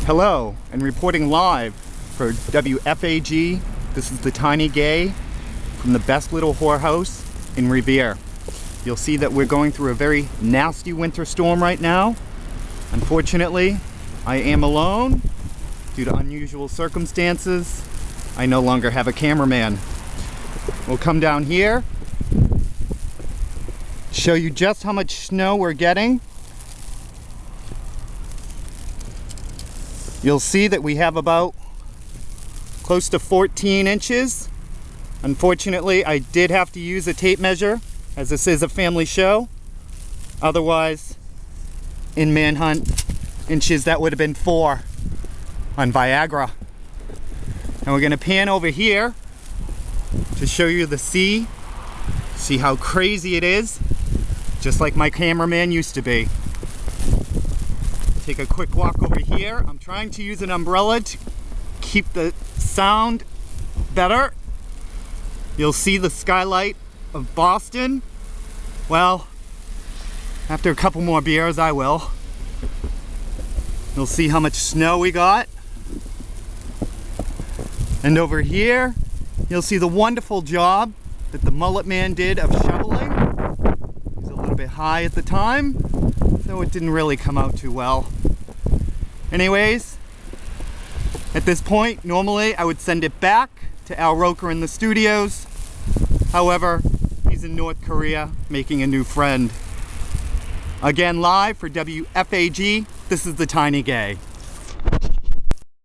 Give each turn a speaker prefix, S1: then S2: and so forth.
S1: Hello, and reporting live for WFAG, this is the Tiny Gay from the best little whorehouse in Revere. You'll see that we're going through a very nasty winter storm right now. Unfortunately, I am alone due to unusual circumstances. I no longer have a cameraman. We'll come down here, show you just how much snow we're getting. You'll see that we have about close to 14 inches. Unfortunately, I did have to use a tape measure as this is a family show. Otherwise, in Manhunt inches, that would have been 4 on Viagra. And we're gonna pan over here to show you the sea. See how crazy it is, just like my cameraman used to be. Take a quick walk over here. I'm trying to use an umbrella to keep the sound better. You'll see the skylight of Boston. Well, after a couple more beers, I will. You'll see how much snow we got. And over here, you'll see the wonderful job that the Mullet Man did of shoveling. He was a little bit high at the time, so it didn't really come out too well. Anyways, at this point, normally I would send it back to Al Roker in the studios. However, he's in North Korea making a new friend. Again, live for WFAG, this is the Tiny Gay.